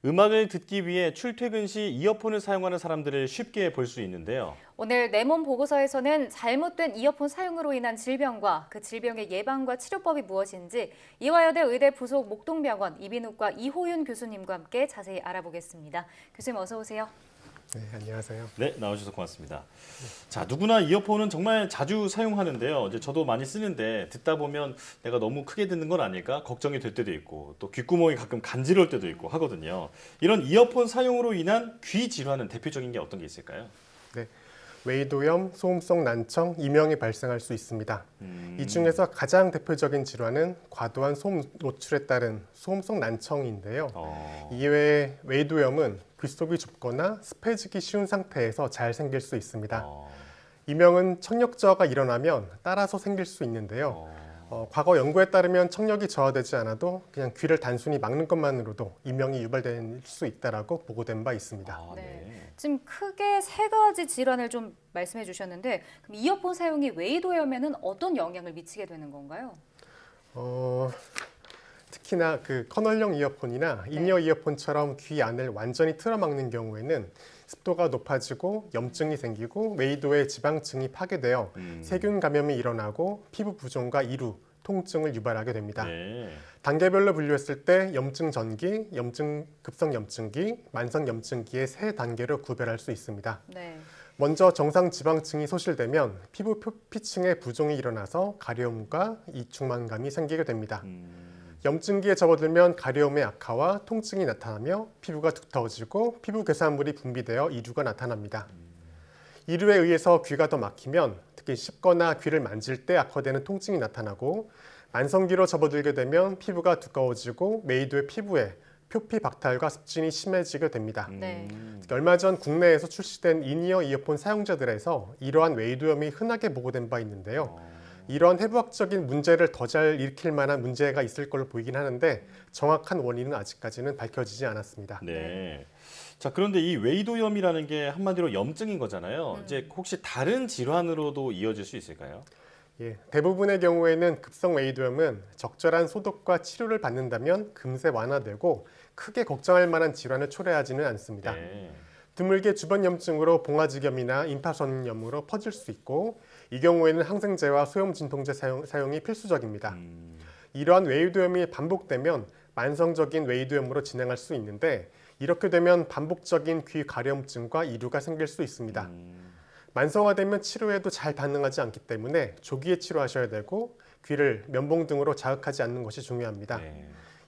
음악을 듣기 위해 출퇴근 시 이어폰을 사용하는 사람들을 쉽게 볼 수 있는데요. 오늘 내 몸 보고서에서는 잘못된 이어폰 사용으로 인한 질병과 그 질병의 예방과 치료법이 무엇인지 이화여대 의대 부속 목동병원 이비인후과 이호윤 교수님과 함께 자세히 알아보겠습니다. 교수님 어서 오세요. 네, 안녕하세요. 네, 나와주셔서 고맙습니다. 자, 누구나 이어폰은 정말 자주 사용하는데요. 이제 저도 많이 쓰는데 듣다 보면 내가 너무 크게 듣는 건 아닐까 걱정이 될 때도 있고 또 귓구멍이 가끔 간지러울 때도 있고 하거든요. 이런 이어폰 사용으로 인한 귀 질환은 대표적인 게 어떤 게 있을까요? 네, 웨이도염, 소음성 난청, 이명이 발생할 수 있습니다. 이 중에서 가장 대표적인 질환은 과도한 소음 노출에 따른 소음성 난청인데요. 이외에 웨이도염은 귓속이 좁거나 습해지기 쉬운 상태에서 잘 생길 수 있습니다. 이명은 청력 저하가 일어나면 따라서 생길 수 있는데요. 과거 연구에 따르면 청력이 저하되지 않아도 그냥 귀를 단순히 막는 것만으로도 이명이 유발될 수 있다라고 보고된 바 있습니다. 네. 지금 크게 세 가지 질환을 좀 말씀해 주셨는데 그럼 이어폰 사용이 웨이도염에는 어떤 영향을 미치게 되는 건가요? 특히나 그 커널형 이어폰이나 인이어 이어폰처럼 귀 안을 완전히 틀어막는 경우에는 습도가 높아지고 염증이 생기고 웨이도의 지방층이 파괴되어 세균 감염이 일어나고 피부 부종과 이루, 통증을 유발하게 됩니다. 단계별로 분류했을 때 염증 전기, 급성 염증기, 만성 염증기의 세 단계로 구별할 수 있습니다. 먼저 정상 지방층이 소실되면 피부 표피층에 부종이 일어나서 가려움과 이충만감이 생기게 됩니다. 염증기에 접어들면 가려움의 악화와 통증이 나타나며 피부가 두터워지고 피부 괴산물이 분비되어 이류가 나타납니다. 이류에 의해서 귀가 더 막히면 특히 씹거나 귀를 만질 때 악화되는 통증이 나타나고 만성기로 접어들게 되면 피부가 두꺼워지고 웨이도의 피부에 표피 박탈과 습진이 심해지게 됩니다. 얼마 전 국내에서 출시된 인이어 이어폰 사용자들에서 이러한 웨이도염이 흔하게 보고된 바 있는데요. 이러한 해부학적인 문제를 더 잘 일으킬 만한 문제가 있을 걸로 보이긴 하는데 정확한 원인은 아직까지는 밝혀지지 않았습니다. 네. 자, 그런데 이 웨이도염이라는 게 한마디로 염증인 거잖아요. 이제 혹시 다른 질환으로도 이어질 수 있을까요? 예, 대부분의 경우에는 급성 웨이도염은 적절한 소독과 치료를 받는다면 금세 완화되고 크게 걱정할 만한 질환을 초래하지는 않습니다. 드물게 주변 염증으로 봉화지겸이나 임파선염으로 퍼질 수 있고 이 경우에는 항생제와 소염 진통제 사용이 필수적입니다. 이러한 웨이도염이 반복되면 만성적인 웨이도염으로 진행할 수 있는데 이렇게 되면 반복적인 귀 가려움증과 이류가 생길 수 있습니다. 만성화되면 치료에도 잘 반응하지 않기 때문에 조기에 치료하셔야 되고 귀를 면봉 등으로 자극하지 않는 것이 중요합니다.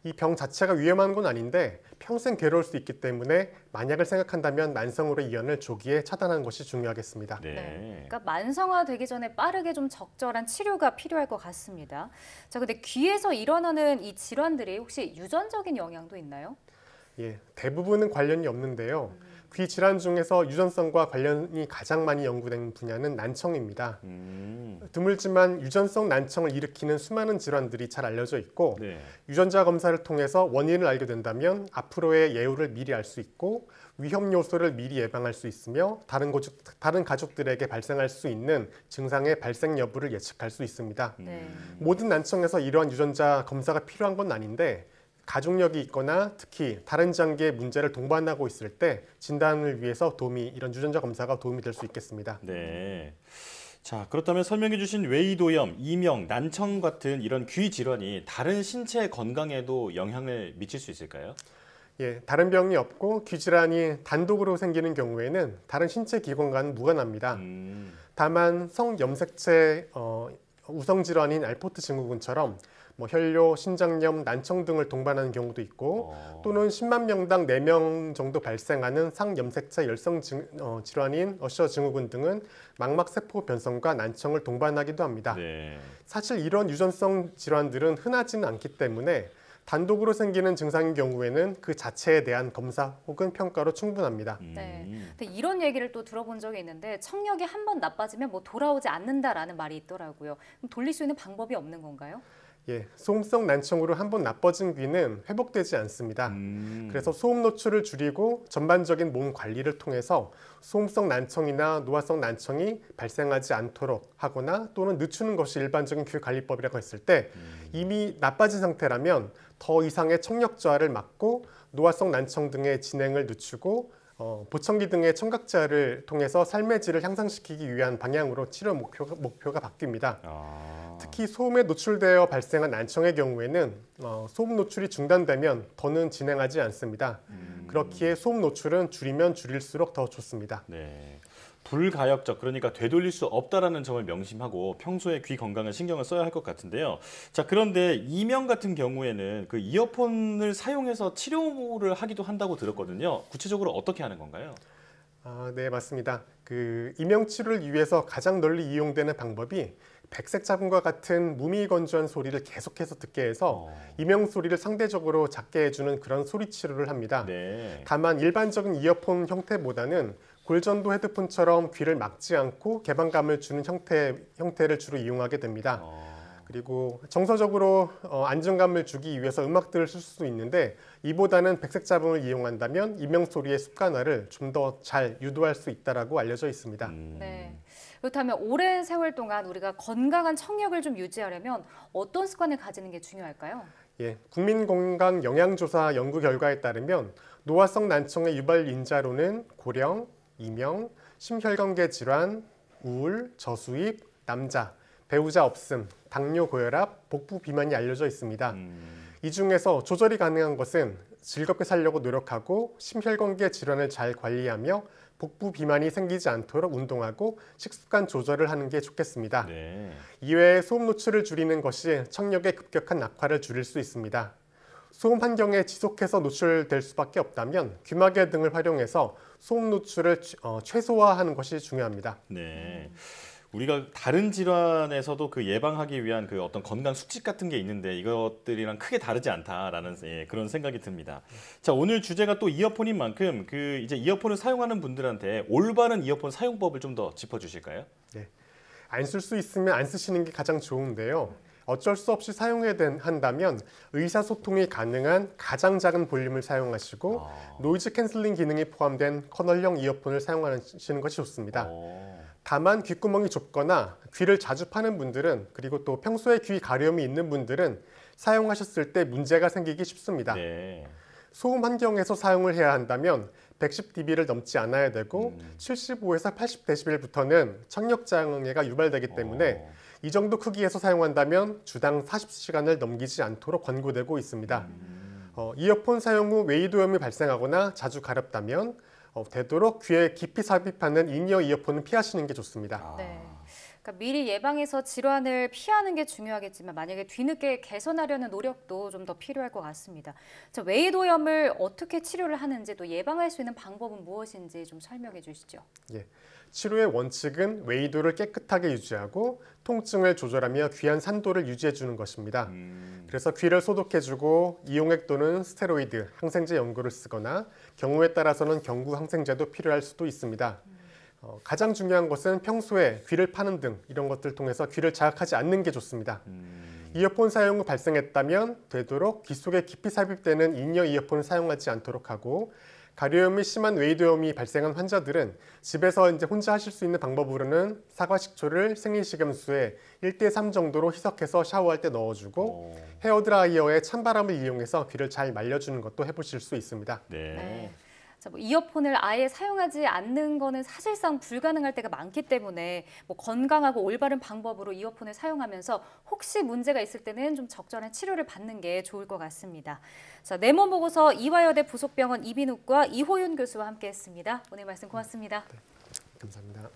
이 병 자체가 위험한 건 아닌데 평생 괴로울 수 있기 때문에 만약을 생각한다면 만성으로 이연을 조기에 차단하는 것이 중요하겠습니다. 그러니까 만성화되기 전에 빠르게 좀 적절한 치료가 필요할 것 같습니다. 자, 근데 귀에서 일어나는 이 질환들이 혹시 유전적인 영향도 있나요? 예, 대부분은 관련이 없는데요. 귀 질환 중에서 유전성과 관련이 가장 많이 연구된 분야는 난청입니다. 드물지만 유전성 난청을 일으키는 수많은 질환들이 잘 알려져 있고 유전자 검사를 통해서 원인을 알게 된다면 앞으로의 예후를 미리 알 수 있고 위험 요소를 미리 예방할 수 있으며 다른 가족들에게 발생할 수 있는 증상의 발생 여부를 예측할 수 있습니다. 모든 난청에서 이러한 유전자 검사가 필요한 건 아닌데 가족력이 있거나 특히 다른 장기의 문제를 동반하고 있을 때 진단을 위해서 이런 유전자 검사가 도움이 될 수 있겠습니다. 네. 자, 그렇다면 설명해 주신 웨이도염, 이명, 난청 같은 이런 귀 질환이 다른 신체 건강에도 영향을 미칠 수 있을까요? 예, 다른 병이 없고 귀 질환이 단독으로 생기는 경우에는 다른 신체 기관과는 무관합니다. 다만 성염색체 우성 질환인 알포트 증후군처럼 혈뇨, 신장염, 난청 등을 동반하는 경우도 있고 또는 10만 명당 4명 정도 발생하는 상염색체 열성 질환인 어셔 증후군 등은 망막세포 변성과 난청을 동반하기도 합니다. 사실 이런 유전성 질환들은 흔하지는 않기 때문에 단독으로 생기는 증상인 경우에는 그 자체에 대한 검사 혹은 평가로 충분합니다. 근데 이런 얘기를 또 들어본 적이 있는데 청력이 한 번 나빠지면 돌아오지 않는다라는 말이 있더라고요. 그럼 돌릴 수 있는 방법이 없는 건가요? 예, 소음성 난청으로 한번 나빠진 귀는 회복되지 않습니다. 그래서 소음 노출을 줄이고 전반적인 몸 관리를 통해서 소음성 난청이나 노화성 난청이 발생하지 않도록 하거나 또는 늦추는 것이 일반적인 귀 관리법이라고 했을 때 이미 나빠진 상태라면 더 이상의 청력 저하를 막고 노화성 난청 등의 진행을 늦추고 보청기 등의 청각자를 통해서 삶의 질을 향상시키기 위한 방향으로 치료 목표가 바뀝니다. 특히 소음에 노출되어 발생한 난청의 경우에는 소음 노출이 중단되면 더는 진행하지 않습니다. 그렇기에 소음 노출은 줄이면 줄일수록 더 좋습니다. 네. 불가역적, 그러니까 되돌릴 수 없다라는 점을 명심하고 평소에 귀 건강에 신경을 써야 할 것 같은데요. 자, 그런데 이명 같은 경우에는 그 이어폰을 사용해서 치료를 하기도 한다고 들었거든요. 구체적으로 어떻게 하는 건가요? 네, 맞습니다. 그 이명 치료를 위해서 가장 널리 이용되는 방법이 백색 잡음과 같은 무미건조한 소리를 계속해서 듣게 해서 이명 소리를 상대적으로 작게 해주는 그런 소리 치료를 합니다. 네. 다만 일반적인 이어폰 형태보다는 골전도 헤드폰처럼 귀를 막지 않고 개방감을 주는 형태를 주로 이용하게 됩니다. 그리고 정서적으로 안정감을 주기 위해서 음악들을 쓸 수 있는데 이보다는 백색 잡음을 이용한다면 이명 소리의 습관화를 좀 더 잘 유도할 수 있다라고 알려져 있습니다. 네. 그렇다면 오랜 세월 동안 우리가 건강한 청력을 좀 유지하려면 어떤 습관을 가지는 게 중요할까요? 예, 국민건강영양조사 연구 결과에 따르면 노화성 난청의 유발 인자로는 고령, 이명, 심혈관계 질환, 우울, 저수입, 남자, 배우자 없음, 당뇨 고혈압, 복부 비만이 알려져 있습니다. 이 중에서 조절이 가능한 것은 즐겁게 살려고 노력하고 심혈관계 질환을 잘 관리하며 복부 비만이 생기지 않도록 운동하고 식습관 조절을 하는 게 좋겠습니다. 네. 이외에 소음 노출을 줄이는 것이 청력의 급격한 악화를 줄일 수 있습니다. 소음 환경에 지속해서 노출될 수밖에 없다면 귀마개 등을 활용해서 소음 노출을 최소화하는 것이 중요합니다. 네. 우리가 다른 질환에서도 그 예방하기 위한 그 어떤 건강 수칙 같은 게 있는데 이것들이랑 크게 다르지 않다라는 그런 생각이 듭니다. 자, 오늘 주제가 또 이어폰인 만큼 그 이제 이어폰을 사용하는 분들한테 올바른 이어폰 사용법을 좀 더 짚어주실까요? 네. 안 쓸 수 있으면 안 쓰시는 게 가장 좋은데요. 어쩔 수 없이 사용해야 한다면 의사소통이 가능한 가장 작은 볼륨을 사용하시고 노이즈 캔슬링 기능이 포함된 커널형 이어폰을 사용하시는 것이 좋습니다. 다만 귓구멍이 좁거나 귀를 자주 파는 분들은 그리고 또 평소에 귀 가려움이 있는 분들은 사용하셨을 때 문제가 생기기 쉽습니다. 네. 소음 환경에서 사용을 해야 한다면 110dB를 넘지 않아야 되고 75에서 80dB부터는 청력 장애가 유발되기 때문에 이 정도 크기에서 사용한다면 주당 40시간을 넘기지 않도록 권고되고 있습니다. 이어폰 사용 후 웨이도염이 발생하거나 자주 가렵다면 되도록 귀에 깊이 삽입하는 인이어 이어폰은 피하시는 게 좋습니다. 네. 그러니까 미리 예방해서 질환을 피하는 게 중요하겠지만 만약에 뒤늦게 개선하려는 노력도 좀 더 필요할 것 같습니다. 자, 웨이도염을 어떻게 치료를 하는지 또 예방할 수 있는 방법은 무엇인지 좀 설명해 주시죠. 예. 치료의 원칙은 웨이도를 깨끗하게 유지하고 통증을 조절하며 귀한 산도를 유지해 주는 것입니다. 그래서 귀를 소독해주고 이용액 또는 스테로이드, 항생제 연고를 쓰거나 경우에 따라서는 경구 항생제도 필요할 수도 있습니다. 가장 중요한 것은 평소에 귀를 파는 등 이런 것들 통해서 귀를 자극하지 않는 게 좋습니다. 이어폰 사용 후 발생했다면 되도록 귀 속에 깊이 삽입되는 인이어 이어폰을 사용하지 않도록 하고 가려움이 심한 웨이도염이 발생한 환자들은 집에서 이제 혼자 하실 수 있는 방법으로는 사과 식초를 생리식염수에 1대3 정도로 희석해서 샤워할 때 넣어주고 헤어드라이어에 찬바람을 이용해서 귀를 잘 말려주는 것도 해보실 수 있습니다. 네. 자, 뭐 이어폰을 아예 사용하지 않는 거는 사실상 불가능할 때가 많기 때문에 뭐 건강하고 올바른 방법으로 이어폰을 사용하면서 혹시 문제가 있을 때는 좀 적절한 치료를 받는 게 좋을 것 같습니다. 자, 내 몸 보고서 이화여대 부속병원 이비인후과 이호윤 교수와 함께했습니다. 오늘 말씀 고맙습니다. 네, 감사합니다.